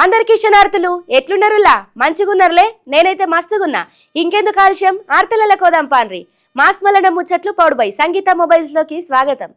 అందరికీ శనార్థులు ఎట్లున్నారులా మంచిగున్నారులే నేనైతే మస్తుగున్నా ఇంకెందుకు ఆలస్యం ఆర్తలలో కోదాం పాన్రి మాస్ మల్లన ముచ్చట్లు పౌడుబై సంగీత మొబైల్స్ లోకి స్వాగతం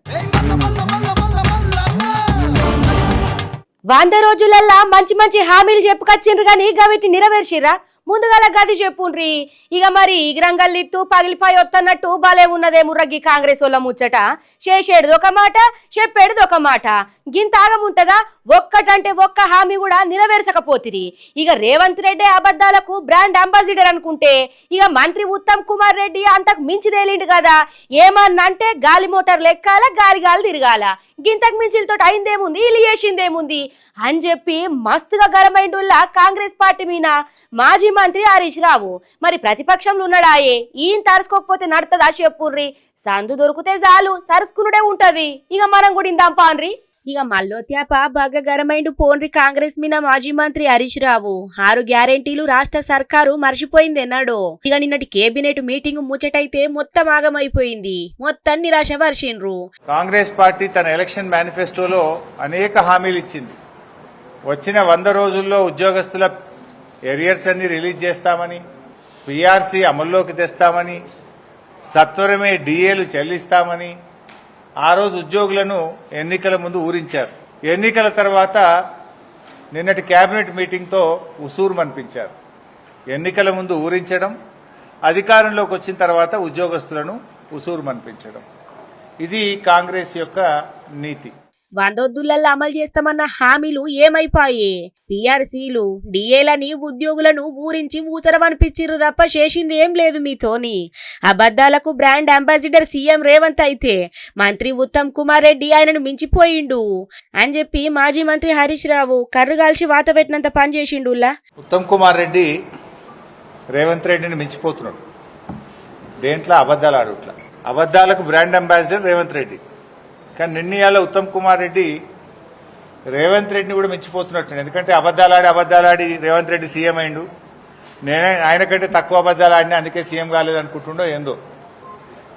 100 రోజులల్లా మంచి మంచి హామీలు చెప్పుకొచ్చిండ్రు గాని గవిటి నెరవేర్చిరా ముందుగాల గది చెప్పుండ్రి ఇక మరి ఇగ్రంగల్లిత్తు పగిలిపోయి వస్తున్నట్టు బాలే ఉన్నదే ముర్రగ్గి కాంగ్రెస్ వాళ్ళ ముచ్చట చేసేది ఒక మాట చెప్పేది ఒక మాట గింత ఆగముంటదా ఒక్కటంటే ఒక్క హామీ కూడా నెరవేర్చకపోతిరి ఇక రేవంత్ రెడ్డి అబద్ధాలకు బ్రాండ్ అంబాసిడర్ అనుకుంటే ఇక మంత్రి ఉత్తమ్ కుమార్ రెడ్డి అంతకు మించి తేలిండు కదా ఏమన్నంటే గాలి మోటార్ లెక్కాల గాలి గాలి తిరగాల గింతకు మించిలతో అయిందేముంది ఇల్లు చేసిందేముంది అని చెప్పి మస్తుగా గరమైండుల్లా కాంగ్రెస్ పార్టీ మీద మాజీ మంత్రి హరీష్ రావు మరి ప్రతిపక్షంలో ఉన్నాడాయే ఈయన తరుసుకోకపోతే నడుతుందా చెప్పుర్రి సందు దొరికితే చాలు సరుసుకునుడే ఉంటది ఇక మనం కూడా ఇందాం పాన్రి ఇక మల్లోత్యాప బాగా గరమైండు పోన్రి కాంగ్రెస్ మీద మాజీ మంత్రి హరీష్ రావు 6 గ్యారెంటీలు రాష్ట్ర సర్కారు మర్చిపోయింది అన్నాడు ఇక నిన్నటి కేబినెట్ మీటింగ్ ముచ్చటైతే మొత్తం ఆగమైపోయింది మొత్తం నిరాశ వర్షిండ్రు కాంగ్రెస్ పార్టీ తన ఎలక్షన్ మేనిఫెస్టోలో అనేక హామీలు ఇచ్చింది వచ్చిన 100 రోజుల్లో ఉద్యోగస్తుల ఎరియర్స్ అన్ని రిలీజ్ చేస్తామని పీఆర్సీ అమల్లోకి తెస్తామని సత్వరమే డిఏలు చెల్లిస్తామని ఆ రోజు ఉద్యోగులను ఎన్నికల ముందు ఊరించారు ఎన్నికల తర్వాత నిన్నటి కేబినెట్ మీటింగ్తో ఉసూరుమనిపించారు ఎన్నికల ముందు ఊరించడం అధికారంలోకి వచ్చిన తర్వాత ఉద్యోగస్తులను ఉసూరుమనిపించడం ఇది కాంగ్రెస్ యొక్క నీతి 100 రోజులల్లో అమలు చేస్తామన్న హామీలు ఏమైపోయే పీఆర్సీలు డిఏలని ఉద్యోగులను ఊరించి ఊసరమనిపించిర్రు తప్ప చేసింది ఏం లేదు మీతోని అబద్ధాలకు బ్రాండ్ అంబాసిడర్ సీఎం రేవంత్ అయితే మంత్రి ఉత్తమ్ కుమార్ రెడ్డి ఆయనను మించిపోయిండు అని చెప్పి మాజీ మంత్రి హరీష్ రావు కర్రుగాల్చి వాత పెట్టినంత పని చేసిండులా ఉత్తమ్ కుమార్ రెడ్డి రేవంత్ రెడ్డిని మించిపోతున్నాడు దేంట్లో అబద్ధాలు ఆడుట్లా అబద్ధాలకు బ్రాండ్ అంబాసిడర్ రేవంత్ రెడ్డి కానీ నిర్ణయాల ఉత్తమ్ కుమార్ రెడ్డి రేవంత్ రెడ్డిని కూడా మించిపోతున్నట్టు ఎందుకంటే అబద్ధాలాడి రేవంత్ రెడ్డి సీఎం అయిండు నేనే ఆయన కంటే తక్కువ అబద్ధాలు ఆడినా అందుకే సీఎం కాలేదు అనుకుంటుండో ఏందో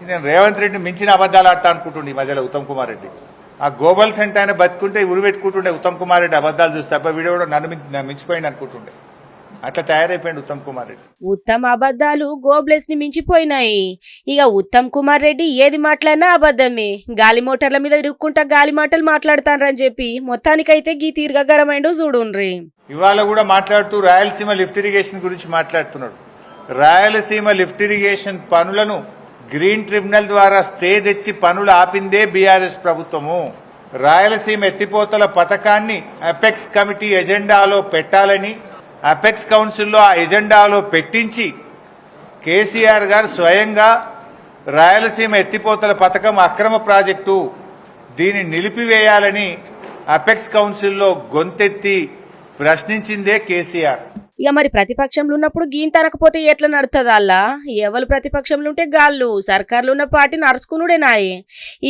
నేను రేవంత్ రెడ్డిని మించిన అబద్ధాలు ఆడతా అనుకుంటుండే ఈ మధ్యలో ఉత్తమ్ కుమార్ రెడ్డి ఆ గోబల్స్ అంటే ఆయన బతుకుంటే ఉరి పెట్టుకుంటుండే ఉత్తమ్ కుమార్ రెడ్డి అబద్ధాలు చూస్తే అబ్బా వీడియో కూడా నన్ను మించిపోయింది అనుకుంటుండే అట్లా తయారైపోయింది ఉత్తమ్ కుమార్ రెడ్డి ఉత్తమ్ అబద్ధాలు గోబ్లెస్ ని మించిపోయినాయి ఇక ఉత్తమ్ కుమార్ రెడ్డి ఏది మాట్లాడినా అబద్ధమే గాలి మోటార్ల మీద ఇరుక్కుంటా గాలి మాటలు మాట్లాడతానని చెప్పి మొత్తానికైతే గీ తీర్ఘగరమైండు చూడుండ్రి ఇవాళ కూడా మాట్లాడుతూ రాయలసీమ లిఫ్ట్ ఇరిగేషన్ గురించి మాట్లాడుతున్నాడు రాయలసీమ లిఫ్ట్ ఇరిగేషన్ పనులను గ్రీన్ ట్రిబ్యునల్ ద్వారా స్టే తెచ్చి పనులు ఆపిందే బీఆర్ఎస్ ప్రభుత్వము రాయలసీమ ఎత్తిపోతల పథకాన్ని అపెక్స్ కమిటీ ఎజెండాలో పెట్టాలని అపెక్స్ కౌన్సిల్లో ఆ ఎజెండాలో పెట్టించి కేసీఆర్ గారు స్వయంగా రాయలసీమ ఎత్తిపోతల పథకం అక్రమ ప్రాజెక్టు దీన్ని నిలిపివేయాలని అపెక్స్ కౌన్సిల్లో గొంతెత్తి ప్రశ్నించిందే కేసీఆర్ ఇక మరి ప్రతిపక్షంలో ఉన్నప్పుడు గీన్ తనకపోతే ఎట్లా నడుతుంది అల్లా ఎవరు ప్రతిపక్షంలో ఉంటే గాళ్ళు సర్కార్లు ఉన్న పార్టీ నడుచుకునుడే నాయే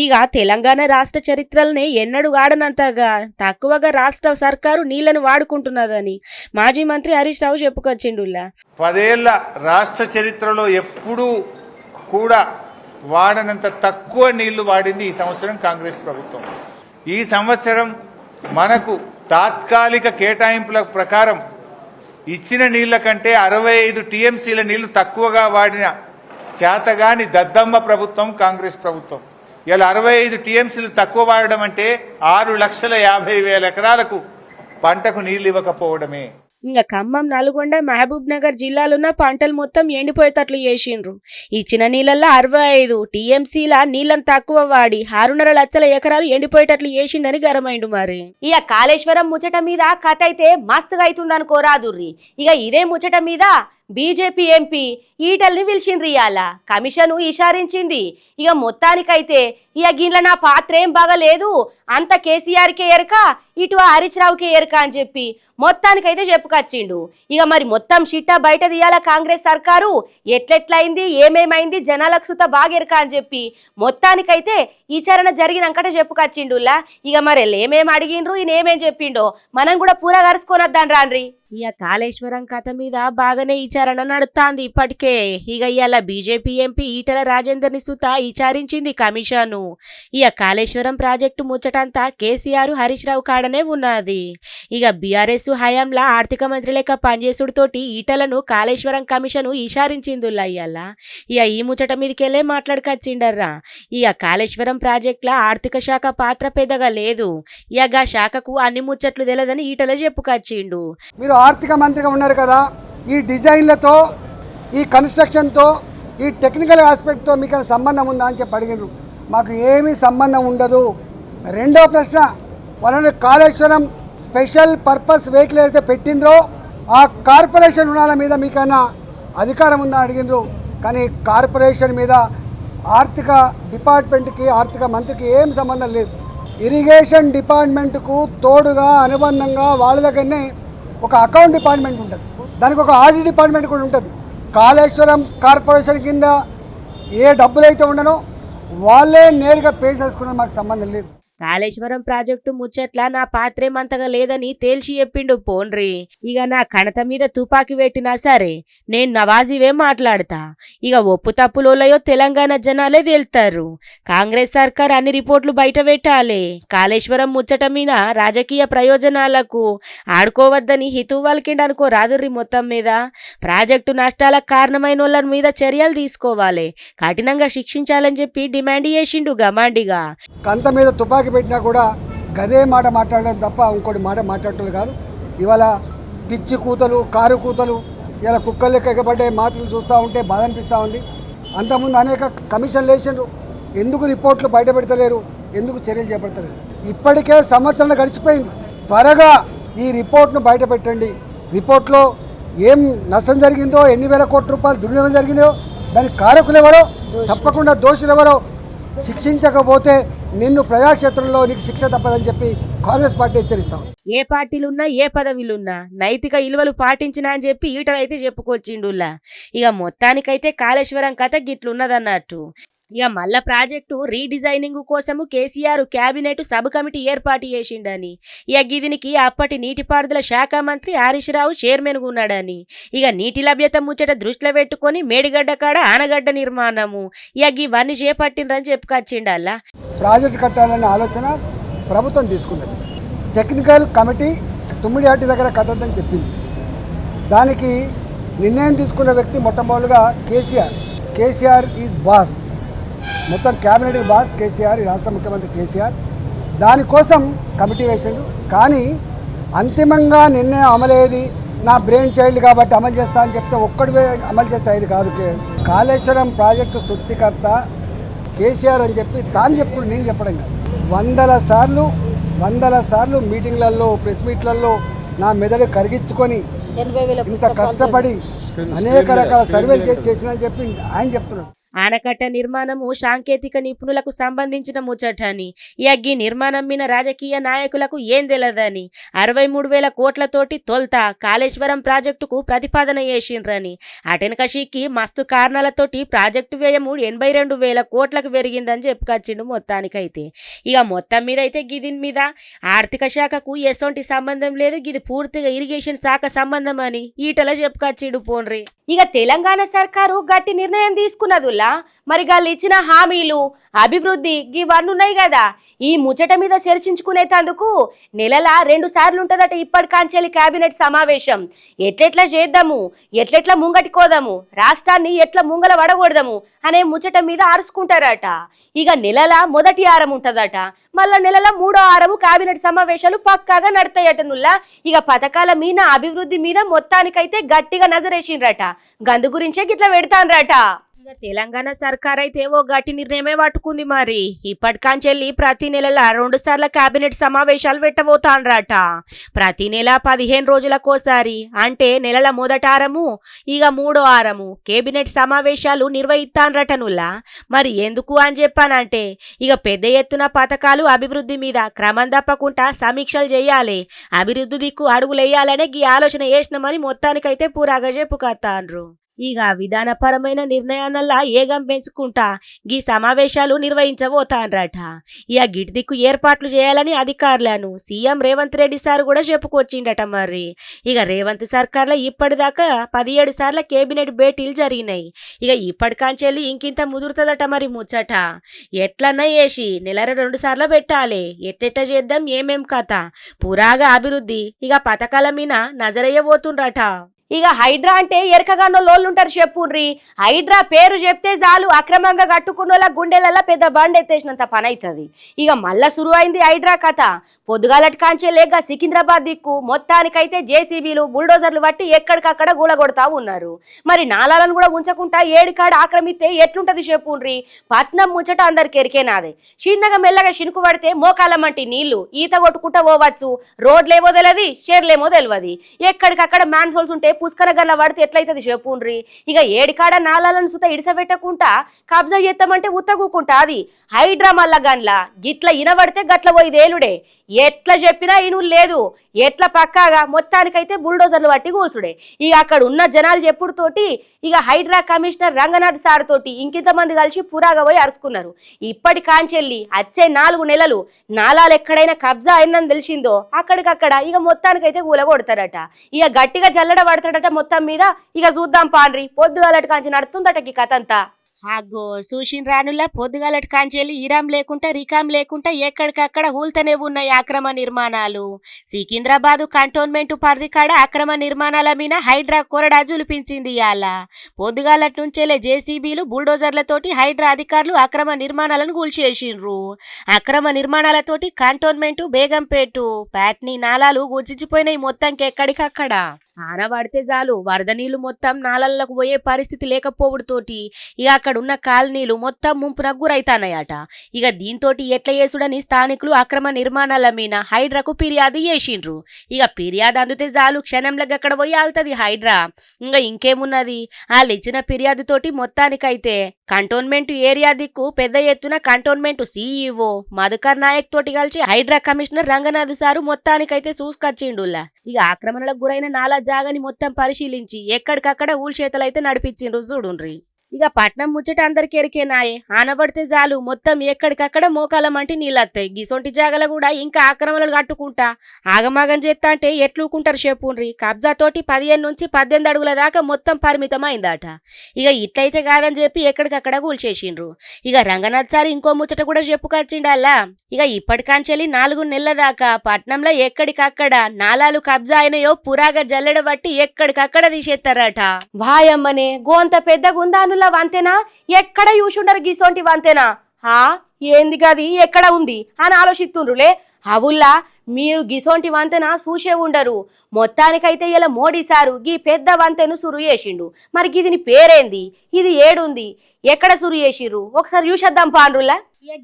ఇక తెలంగాణ రాష్ట్ర చరిత్రలనే ఎన్నడూ వాడనంతగా తక్కువగా రాష్ట్ర సర్కారు నీళ్లను వాడుకుంటున్నదని మాజీ మంత్రి హరీష్ రావు చెప్పుకొచ్చిండుల్లా 10 ఏళ్ల రాష్ట్ర చరిత్రలో ఎప్పుడూ కూడా వాడనంత తక్కువ నీళ్లు వాడింది ఈ సంవత్సరం కాంగ్రెస్ ప్రభుత్వం ఈ సంవత్సరం మనకు తాత్కాలిక కేటాయింపుల ప్రకారం ఇచ్చిన నీళ్ల కంటే 65 టీఎంసీల నీళ్లు తక్కువగా వాడిన చేతగాని దద్దమ్మ ప్రభుత్వం కాంగ్రెస్ ప్రభుత్వం ఇలా 65 టీఎంసీలు తక్కువ వాడడం అంటే 6,50,000 ఎకరాలకు పంటకు నీళ్లు ఇవ్వకపోవడమే ఇంకా ఖమ్మం నల్గొండ మహబూబ్ నగర్ జిల్లాలున్న పంటలు మొత్తం ఎండిపోయేటట్లు చేసిండ్రు ఇచ్చిన నీళ్ళల్లో 65 టీఎంసీల నీళ్ళని తక్కువ వాడి 6.5 లక్షల ఎకరాలు ఎండిపోయేటట్లు చేసిండని గరమైండు మరి ఇక కాళేశ్వరం ముచ్చట మీద కథ అయితే మస్తుగా అవుతుందనుకోరాదుర్రి ఇక ఇదే ముచ్చట మీద బీజేపీ ఎంపీ ఈటల్ని పిలిచిండ్రు ఇయాల కమిషన్ ఇషారించింది ఇక మొత్తానికైతే ఇక గిన్ల నా పాత్ర ఏం బాగలేదు అంత కేసీఆర్కే ఎరక ఇటు హరీష్ రావుకే ఎరక అని చెప్పి మొత్తానికైతే చెప్పుకొచ్చిండు ఇక మరి మొత్తం షిట్టా బయట తీయాల కాంగ్రెస్ సర్కారు ఎట్లెట్లయింది ఏమేమైంది జనాలకు సుత బాగా ఎరక అని చెప్పి మొత్తానికైతే విచారణ జరిగినాకట చెప్పుకొచ్చిండులా. ఇక మరి ఏమేం అడిగిండ్రు ఈయన ఏమేం చెప్పిండో మనం కూడా పూరా కరుచుకోనొద్దాం రాన్రి. ఇక కాళేశ్వరం కథ మీద బాగానే విచారణ నడుస్తాంది ఇప్పటికే. ఇక ఇవాళ బీజేపీ ఎంపీ ఈటెల రాజేందర్ని సుత విచారించింది కమిషను. ఇక కాళేశ్వరం ప్రాజెక్టు ముచ్చటంతా కేసీఆర్ హరీష్ రావు కాడనే ఉన్నది. ఇక బీఆర్ఎస్ హయాంలా ఆర్థిక మంత్రి లెక్క పనిచేసుడుతోటి ఈటలను కాళేశ్వరం కమిషను విచారించిందిలా. ఇవాళ ఇక ఈ ముచ్చట మీదకెళ్ళే మాట్లాడుకొచ్చిండర్రా. ఇక కాళేశ్వరం ప్రాజెక్టుల ఆర్థిక శాఖ పాత్ర పెద్దగా లేదు. ఇక శాఖకు అన్ని ముచ్చట్లు తెలదని ఈటల చెప్పుకొచ్చిండు. మీరు ఆర్థిక మంత్రిగా ఉన్నారు కదా, ఈ డిజైన్లతో, ఈ కన్స్ట్రక్షన్తో, ఈ టెక్నికల్ ఆస్పెక్ట్తో మీకు సంబంధం ఉందా అని చెప్పి అడిగినారు. మాకు ఏమీ సంబంధం ఉండదు. రెండో ప్రశ్న, వాళ్ళని కాళేశ్వరం స్పెషల్ పర్పస్ వెహికల్ అయితే పెట్టిండ్రో ఆ కార్పొరేషన్ రుణాల మీద మీకన్నా అధికారం ఉందా అడిగినారు. కానీ కార్పొరేషన్ మీద ఆర్థిక డిపార్ట్మెంట్కి, ఆర్థిక మంత్రికి ఏం సంబంధం లేదు. ఇరిగేషన్ డిపార్ట్మెంట్కు తోడుగా అనుబంధంగా వాళ్ళ దగ్గరనే ఒక అకౌంట్ డిపార్ట్మెంట్ ఉంటుంది, దానికి ఒక ఆడిట్ డిపార్ట్మెంట్ కూడా ఉంటుంది. కాళేశ్వరం కార్పొరేషన్ కింద ఏ డబ్బులు అయితే ఉండనో వాళ్ళే నేరుగా పే చేసుకున్న మాకు సంబంధం లేదు. కాళేశ్వరం ప్రాజెక్టు ముచ్చట్ల నా పాత్రేమంతగా లేదని తేల్చి చెప్పిండు పోన్రి. ఇక నా కణత మీద తుపాకి పెట్టినా సరే నేను నవాజీవే మాట్లాడతా. ఇక ఒప్పు తప్పులోలయో తెలంగాణ జనాలే తేల్తారు. కాంగ్రెస్ సర్కార్ అన్ని రిపోర్ట్లు బయట పెట్టాలి. కాళేశ్వరం ముచ్చట మీద రాజకీయ ప్రయోజనాలకు ఆడుకోవద్దని హితవు వలికిండనుకో రాదుర్రి. మొత్తం మీద ప్రాజెక్టు నష్టాలకు కారణమైన వాళ్ళ మీద చర్యలు తీసుకోవాలి, కఠినంగా శిక్షించాలని చెప్పి డిమాండ్ చేసిండు గమాండిగా. కంత మీద తుపాకి పెట్టినా కూడా గదే మాట మాట్లాడడం తప్ప ఇంకోటి మాట మాట్లాడటం కాదు. ఇవాళ పిచ్చి కూతలు, కారు కూతలు, ఇలా కుక్కలు లెక్క ఎగబడ్డే మాటలు చూస్తూ ఉంటే బాధ అనిపిస్తూ ఉంది. అంతకుముందు అనేక కమిషన్లు వేసిండ్రు, ఎందుకు రిపోర్ట్లు బయట పెడతలేరు, ఎందుకు చర్యలు చేపడతలేరు? ఇప్పటికే సంవత్సరం గడిచిపోయింది. త్వరగా ఈ రిపోర్ట్ను బయట పెట్టండి. రిపోర్ట్లో ఏం నష్టం జరిగిందో, ఎన్ని వేల కోట్ల రూపాయలు దుర్వినియోగం జరిగిందో, దానికి కారకులు ఎవరో, తప్పకుండా దోషులు ఎవరో శిక్షించకపోతే నిన్ను ప్రజాక్షేత్రంలో నీకు శిక్ష తప్పదని చెప్పి కాంగ్రెస్ పార్టీ హెచ్చరిస్తాం. ఏ పార్టీలున్నా ఏ పదవిలున్నా నైతిక విలువలు పాటించినా అని చెప్పి ఈటలైతే చెప్పుకొచ్చిండులా. ఇక మొత్తానికైతే కాళేశ్వరం కథ గిట్లున్నదన్నట్టు. ఇక మళ్ళా ప్రాజెక్టు రీడిజైనింగ్ కోసము కేసీఆర్ క్యాబినెట్ సబ్ కమిటీ ఏర్పాటు చేసిండని, ఇక దీనికి అప్పటి నీటిపారుదల శాఖ మంత్రి హరీష్ రావు చైర్మన్గా ఉన్నాడని, ఇక నీటి లభ్యత ముచ్చట దృష్టిలో పెట్టుకొని మేడిగడ్డ కాడ ఆనగడ్డ నిర్మాణము ఇక ఇవన్నీ చేపట్టిండ్రని చెప్పుకొచ్చిండల్లా. ప్రాజెక్టు కట్టాలనే ఆలోచన ప్రభుత్వం తీసుకున్నది. టెక్నికల్ కమిటీ తుమ్మిడిహట్టి దగ్గర కట్టద్దని చెప్పింది. దానికి నిర్ణయం తీసుకున్న వ్యక్తి మొట్టమొదటిగా కేసీఆర్ ఈజ్ బాస్. మొత్తం క్యాబినెట్ బాస్ కేసీఆర్, ఈ రాష్ట్ర ముఖ్యమంత్రి కేసీఆర్. దానికోసం కమిటీ వేసిండు. కానీ అంతిమంగా నిర్ణయం అమలయ్యేది నా బ్రెయిన్ చైల్డ్ కాబట్టి అమలు చేస్తా అని చెప్తే ఒక్కడివే అమలు చేస్తా, ఇది కాదు. కాళేశ్వరం ప్రాజెక్టు సృష్టికర్త కేసీఆర్ అని చెప్పి తాను చెప్పుడు, నేను చెప్పడం కాదు. వందల సార్లు మీటింగ్లలో, ప్రెస్ మీట్లలో నా మెదడు కరిగించుకొని ఇంత కష్టపడి అనేక రకాల సర్వేలు చేసిన అని చెప్పి ఆయన చెప్తున్నాడు. ఆనకట్ట నిర్మాణము సాంకేతిక నిపుణులకు సంబంధించిన ముచ్చటని, ఈ నిర్మాణం మీద రాజకీయ నాయకులకు ఏం తెలదని 63,000 కోట్లతోటి తొల్త కాళేశ్వరం ప్రాజెక్టుకు ప్రతిపాదన చేసిండ్రని, అటెనక షిక్కి మస్తు కారణాలతోటి ప్రాజెక్టు వ్యయము 82,000 కోట్లకు పెరిగిందని చెప్పుకొచ్చిండు. మొత్తానికైతే ఇక మొత్తం మీద అయితే దీని మీద ఆర్థిక శాఖకు ఎసొంటి సంబంధం లేదు, గిది పూర్తిగా ఇరిగేషన్ శాఖ సంబంధం అని ఈటల చెప్పుకొచ్చిండు పోన్రి. ఇక తెలంగాణ సర్కారు గట్టి నిర్ణయం తీసుకున్నది. మరి వాళ్ళు ఇచ్చిన హామీలు, అభివృద్ధి ఇవన్నీ ఉన్నాయి కదా, ఈ ముచ్చట మీద చర్చించుకునేందుకు నెలలా 2 సార్లు ఉంటుందట ఇప్పటికాంచెలి కేబినెట్ సమావేశం. ఎట్లెట్లా చేద్దాము, ఎట్లెట్లా ముంగటికోదాము, రాష్ట్రాన్ని ఎట్లా ముంగల వడగొడదాము అనే ముచ్చట మీద అరుచుకుంటారట. ఇక నెలలా మొదటి ఆరం ఉంటుందట, మళ్ళా నెలల 3వ ఆరము కేబినెట్ సమావేశాలు పక్కాగా నడతాయట. నుల్లా ఇక పథకాల మీద, అభివృద్ధి మీద మొత్తానికైతే గట్టిగా నజరేసిండ్రట. గందు గురించే గిట్లా పెడతాన్రట. తెలంగాణ సర్కార్ అయితే ఓ గట్టి నిర్ణయమే పట్టుకుంది. మరి ఇప్పటికాంచెల్లి ప్రతి నెలల 2 సార్ల కేబినెట్ సమావేశాలు పెట్టబోతాన్రట. ప్రతి నెల 15 రోజులకోసారి, అంటే నెలల మొదటారము ఇక 3వ ఆరము కేబినెట్ సమావేశాలు నిర్వహిస్తాన్రట. నుల్లా మరి ఎందుకు అని చెప్పానంటే, ఇక పెద్ద ఎత్తున పథకాలు, అభివృద్ధి మీద క్రమం తప్పకుండా సమీక్షలు చేయాలి, అభివృద్ధి దిక్కు అడుగులేయాలనే ఈ ఆలోచన చేసినామని మొత్తానికైతే పూరాగా చెప్పుకొత్తాన్రు. ఇక విధానపరమైన నిర్ణయాలల్లా ఏగం పెంచుకుంటా గీ సమావేశాలు నిర్వహించబోతాన్రట. ఇక గిటి దిక్కు ఏర్పాట్లు చేయాలని అధికారులను సీఎం రేవంత్ రెడ్డి సార్ కూడా చెప్పుకొచ్చిండట. మరి ఇక రేవంత్ సర్కార్లో ఇప్పటిదాకా 17 సార్ల కేబినెట్ భేటీలు జరిగినాయి. ఇక ఇప్పటికాంచెల్లి ఇంకింత ముదురుతుందట మరి ముచ్చట. ఎట్లన్నా వేసి నెల 2 సార్లు పెట్టాలి. ఎట్టెట్ట చేద్దాం ఏమేం కథ పురాగా అభివృద్ధి ఇక పథకాల మీద నజరయ్యబోతుండ్రట. ఇక హైడ్రా అంటే ఎరకగానో లోళ్ళుంటారు చెప్పుర్రి. హైడ్రా పేరు చెప్తే చాలు అక్రమంగా కట్టుకున్నోళ్ళ గుండెలల్లా పెద్ద బండ్ ఎత్తేసినంత పని అవుతుంది. ఇక మళ్ళా సురువు అయింది హైడ్రా కథ. పొద్దుగాలటి కాంచే లేక సికింద్రాబాద్ దిక్కు మొత్తానికైతే జేసీబీలు బుల్డోజర్లు బట్టి ఎక్కడికక్కడ గూలగొడతా ఉన్నారు. మరి నాలాలను కూడా ఉంచకుండా ఏడికాడ ఆక్రమిస్తే ఎట్లుంటది చెప్పుర్రి. పట్నం ముచ్చట అందరికి ఎరికేనాదే. చిన్నగా మెల్లగా శినుకు పడితే మోకాలమంటి నీళ్లు ఈత కొట్టుకుంటా పోవచ్చు. రోడ్లేమో తెలియదు, షేర్లేమో తెలియదు. ఎక్కడికక్కడ మ్యాన్ హోల్స్ ఉంటే పుష్కర గల్ల పడితే ఎట్లయితుంది చెప్పుండ్రి. ఇక ఏడికాడ నాలాలను సుత ఇడిసబెట్టకుండా కబ్జా చేస్తామంటే ఉత్తగుకుంటా అది హైడ్రా మల్ల గన్ల గిట్ల ఇనబడితే గట్ల పోయి దేలుడే. ఎట్లా చెప్పినా ఇను లేదు. ఎట్లా పక్కాగా మొత్తానికైతే బుల్డోజర్లు పట్టి కూల్చుడే. ఇక అక్కడ ఉన్న జనాలు చెప్పుడుతోటి ఇక హైడ్రా కమిషనర్ రంగనాథ్ సార్ తోటి ఇంకింతమంది కలిసి పురాగా పోయి అరుచుకున్నారు. ఇప్పటి కాంచెల్లి వచ్చే 4 నెలలు నాలాలు ఎక్కడైనా కబ్జా అయిందని తెలిసిందో అక్కడికక్కడ ఇక మొత్తానికైతే కూలగొడతారట. ఇక గట్టిగా జల్లడ పడతాడట మొత్తం మీద. ఇక చూద్దాం పాండ్రి పొద్దుగాలటి కాంచి నడుతుందట ఈ కథ అంతా. అగ్గో సూషిన్ రానుల్లా పొద్దుగాలటి కాంచెల్లి ఇరాం లేకుండా రికాం లేకుండా ఎక్కడికక్కడ హూల్తనే ఉన్నాయి అక్రమ నిర్మాణాలు. సికింద్రాబాదు కంటోన్మెంట్ పరిధి కాడ అక్రమ నిర్మాణాల మీద హైడ్రా కొరడా జులిపించింది. ఇయాల పొద్దుగాలటి నుంచేలే జేసీబీలు బుల్డోజర్లతోటి హైడ్రా అధికారులు అక్రమ నిర్మాణాలను కూల్చేసిండ్రు. అక్రమ నిర్మాణాలతోటి కంటోన్మెంట్ బేగంపేట ప్యాట్నీ నాలాలు గుజ్జిపోయినాయి మొత్తంకి ఎక్కడికక్కడ. ఆనబడితే చాలు వరద నీళ్లు మొత్తం నాలలకు పోయే పరిస్థితి లేకపోవడంతోటి ఇక అక్కడ ఉన్న కాలనీలు మొత్తం ముంపునకు గురైతానయట. ఇక దీంతో ఎట్ల చేసుడని స్థానికులు అక్రమ నిర్మాణాల మీద హైడ్రాకు ఫిర్యాదు చేసిండ్రు. ఇక ఫిర్యాదు అందుతే చాలు క్షణంలో అక్కడ పోయి ఆల్తది హైడ్రా. ఇంకా ఇంకేమున్నది వాళ్ళు ఇచ్చిన ఫిర్యాదుతోటి మొత్తానికైతే కంటోన్మెంట్ ఏరియా దిక్కు పెద్ద ఎత్తున కంటోన్మెంట్ సీఈఓ మధుకర్ నాయక్ తోటి కలిసి హైడ్రా కమిషనర్ రంగనాథ్ సారు మొత్తానికైతే చూసుకొచ్చిండులా. ఇక ఆక్రమణలకు గురైన నాలా జాగని మొత్తం పరిశీలించి ఎక్కడికక్కడ ఊల్చేతలైతే నడిపించిండ్రు చూడుండ్రి. ఇక పట్నం ముచ్చట అందరికి ఎరికేనాయే. ఆనబడితే చాలు మొత్తం ఎక్కడికక్కడ మోకాలమంటి నీళ్ళొస్తాయి. గిసొంటి జాగల కూడా ఇంకా ఆక్రమణలు కట్టుకుంటా ఆగమాగం చేస్తా అంటే ఎట్లుకుంటారు చెప్పుండ్రి. కబ్జాతోటి 15 నుంచి 18 అడుగుల దాకా మొత్తం పరిమితం అయిందట. ఇక ఇట్లయితే కాదని చెప్పి ఎక్కడికక్కడ కూల్చేసిండ్రు. ఇక రంగనాథ్ సార్ ఇంకో ముచ్చట కూడా చెప్పుకొచ్చిండల్లా. ఇక ఇప్పటికాంచెల్లి 4 నెలల దాకా పట్నంలో ఎక్కడికక్కడ నాలాలు కబ్జా అయినాయో పురాగా జల్లెడ బట్టి ఎక్కడికక్కడ తీసేస్తారట. వాయమ్మనే గోంత పెద్ద గుందాను వంతేనా ఎక్కడ చూసుండరు గిసోంటి వంతేనా. ఏంది గది ఎక్కడ ఉంది అని ఆలోచిస్తుండ్రులే. అవుల్లా మీరు గిసోంటి వంతెన చూసే ఉండరు. మొత్తానికైతే ఇలా మోడీ సారు గీ పెద్ద వంతెను సురు చేసిండు. మరి దీని పేరేంది, ఇది ఏడుంది, ఎక్కడ సురు చేసిర్రు ఒకసారి చూసేద్దాం పాండ్రులా.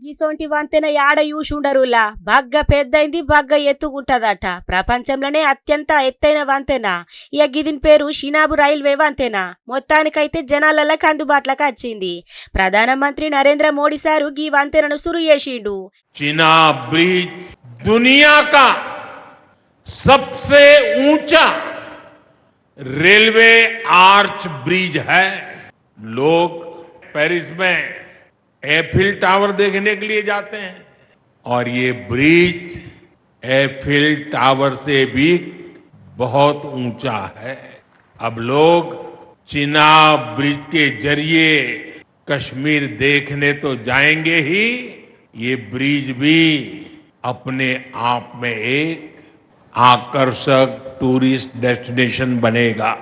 గిసోంటి వంతెన యాడ చూసుండరులా. బగ్గ పెద్దయింది, బగ్గ ఎత్తుకుంటదట. ప్రపంచంలోనే అత్యంత ఎత్తైన వంతెన. ఇక దీని పేరు షినాబు రైల్వే వంతెన. మొత్తానికైతే జనాలకు అందుబాటులోకి వచ్చింది. ప్రధానమంత్రి నరేంద్ర మోడీ సారు గీ వంతెనను సురు చేసిండు. चिनाब ब्रिज दुनिया का सबसे ऊंचा रेलवे आर्च ब्रिज है. लोग पेरिस में एफिल टावर देखने के लिए जाते हैं और ये ब्रिज एफिल टावर से भी बहुत ऊंचा है. अब लोग चिनाब ब्रिज के जरिए कश्मीर देखने तो जाएंगे ही, ये ब्रिज भी अपने आप में एक आकर्षक टूरिस्ट डेस्टिनेशन बनेगा.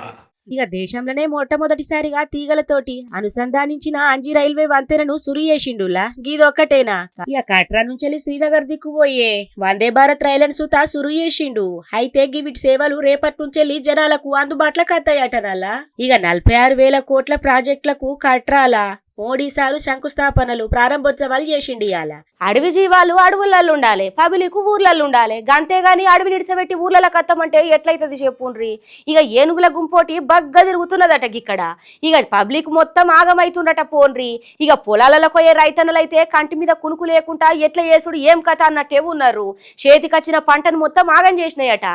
ఇక దేశంలోనే మొట్టమొదటిసారిగా తీగలతోటి అనుసంధానించిన అంజీ రైల్వే వంతెనను సురు చేసిండులా. గీదొక్కటేనా ఇక కట్రా నుంచి శ్రీనగర్ దిక్కుపోయే వందే భారత్ రైళ్లను సుతా సురు చేసిండు. అయితే గివిటి సేవలు రేపటి నుంచి జనాలకు అందుబాటులోకి వస్తాయటనల్లా. ఇక 46,000 కోట్ల ప్రాజెక్టులకు కట్రాల మోడీ సారు శంకుస్థాపనలు ప్రారంభోత్సవాలు చేసిండి ఇయాల. అడవి జీవాలు అడవులలో ఉండాలి, పబ్లిక్ ఊర్లలో ఉండాలి, గంతేగాని అడవి నిడిచబెట్టి ఊర్లలో కత్తమంటే ఎట్లయితుంది చెప్పుండ్రి. ఇక ఏనుగుల గుంపోటి బగ్గ తిరుగుతున్నదట ఇక్కడ. ఇక పబ్లిక్ మొత్తం ఆగమైతుండట పోన్రి. ఇక పొలాలలో పోయే రైతన్నలైతే కంటి మీద కునుకు లేకుండా ఎట్లా చేసుడు ఏం కథ అన్నట్టే ఉన్నారు. చేతికొచ్చిన పంటను మొత్తం ఆగం చేసినాయట.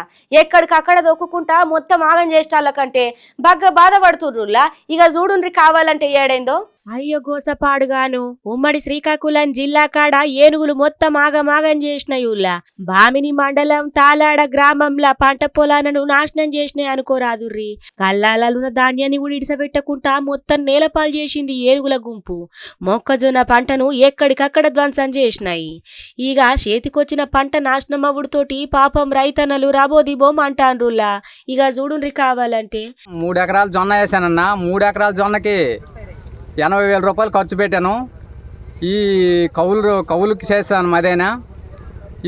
ఎక్కడికక్కడ దొక్కుంటా మొత్తం ఆగం చేసేటాళ్ళకంటే బగ్గ బాధపడుతుండ్రులా. ఇక చూడుండ్రి కావాలంటే ఏడైందో. అయ్యో గోసపాడుగాను ఉమ్మడి శ్రీకాకుళం జిల్లా కాడ ఏనుగులు మొత్తం ఆగమాగం చేసినాయుల్లా. బామిని మండలం తాలాడ గ్రామంలో పంట పొలాలను నాశనం చేసినాయి అనుకోరాదుర్రి. కళ్ళాలలున్న ధాన్యాన్ని కూడా ఇడిసబెట్టకుండా మొత్తం నేలపాలు చేసింది ఏనుగుల గుంపు. మొక్కజొన్న పంటను ఎక్కడికక్కడ ధ్వంసం చేసినాయి. ఇక చేతికొచ్చిన పంట నాశనం అవ్వడుతోటి పాపం రైతన్నలు రాబోదిబోం అంటాన్రుల్లా. ఇక చూడుండ్రి కావాలంటే. 3 ఎకరాలు జొన్న వేసానన్నా. 3 ఎకరాల జొన్నకి 80,000 రూపాయలు ఖర్చు పెట్టాను. ఈ కౌలుకి చేశాను మదేనా.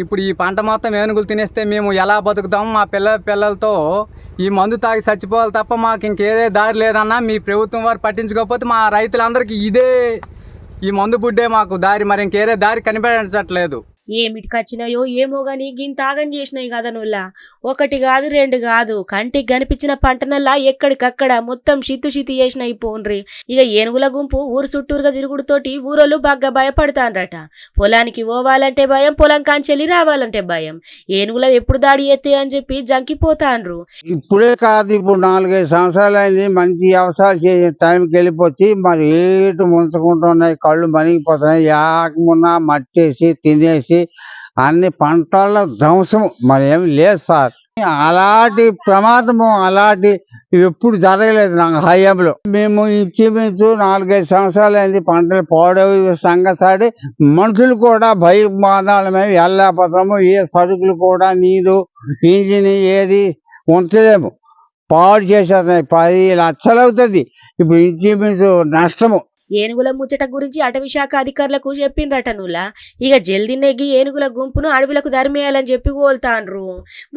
ఇప్పుడు ఈ పంట మొత్తం ఏనుగులు తినేస్తే మేము ఎలా బతుకుతాం? మా పిల్లలతో ఈ మందు తాగి చచ్చిపోవాలి తప్ప మాకు ఇంకేదే దారి లేదన్నా. మీ ప్రభుత్వం వారు పట్టించుకోకపోతే మా రైతులందరికీ ఇదే ఈ మందు బుడ్డే మాకు దారి, మరి ఇంకేదే దారి కనిపించట్లేదు. ఏమిటికొచ్చినాయో ఏమో గాని గింత ఆగం చేసినాయి కదా నుల్లా. 1 కాదు 2 కాదు, కంటికి కనిపించిన పంటనల్లా ఎక్కడికక్కడ మొత్తం చిత్తు చేసినాయి పోన్రి. ఇక ఏనుగుల గుంపు ఊరు చుట్టూరుగా తిరుగుడుతోటి ఊరోళ్ళు బాగా భయపడతాండ్రట. పొలానికి పోవాలంటే భయం, పొలం కాంచెల్లి రావాలంటే భయం. ఏనుగుల ఎప్పుడు దాడి ఎత్తాయి అని చెప్పి జంకిపోతాండ్రు. ఇప్పుడే కాదు, ఇప్పుడు 4-5 సంవత్సరాలు అయింది. మంచి వ్యవసాయం చేసే టైంకి వెళ్ళిపోయి మరి ఏటు ముంచుకుంటున్నాయి, కళ్ళు మనిగిపోతున్నాయి. యాకమున్నా మట్టేసి తినేసి అన్ని పంటల ధ్వంసం మరి ఏమి లేదు సార్. అలాంటి ప్రమాదము అలాంటి ఎప్పుడు జరగలేదు నాకు హయాంలో. మేము ఇంచుమించు 4-5 సంవత్సరాలు అయింది పంటలు పాడవు సంగసాడి. మనుషులు కూడా భయమానాలమే వెళ్ళలేకపోతాము. ఏ సరుకులు కూడా నీరు ఇంజిన్ ఏది ఉంచలేము, పాడు చేసేస్తున్నాయి. 10 లక్షలు అవుతుంది ఇప్పుడు ఇంచుమించు నష్టము. ఏనుగుల ముచ్చట గురించి అటవీ శాఖ అధికారులకు చెప్పిండ్రట నుల్లా. ఇక జల్దీ నెగ్గి ఏనుగుల గుంపును అడవులకు ధర్మేయాలని చెప్పి కోల్తాండ్రు.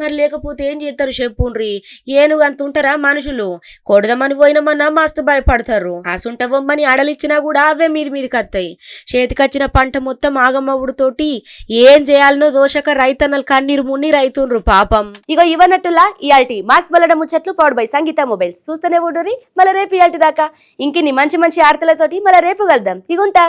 మరి లేకపోతే ఏం చేస్తారు చెప్పుండ్రి. ఏనుగు అంత ఉంటారా మనుషులు? కొడదామని పోయినామన్నా మస్తు భయపడతారు. అసుంట బొమ్మని అడలిచ్చినా కూడా అవే మీదికి వస్తాయి. చేతికొచ్చిన పంట మొత్తం ఆగమవుడుతోటి ఏం చేయాలనో దోషక రైతన్నలు కన్నీరు మున్ని రైతుండ్రు పాపం. ఇక ఇవన్నట్టులా ఇయాల్టి మాస్ బల్లడ ముచ్చట్లు పౌడ్ బై సంగీత మొబైల్స్. చూస్తూనే ఉండుర్రి. మళ్ళీ రేపు ఇయాల్టి దాకా ఇంకిన్ని మంచి మంచి ఆర్తలతోటి మళ్ళీ రేపు కలుద్దాం. ఇగుంటా.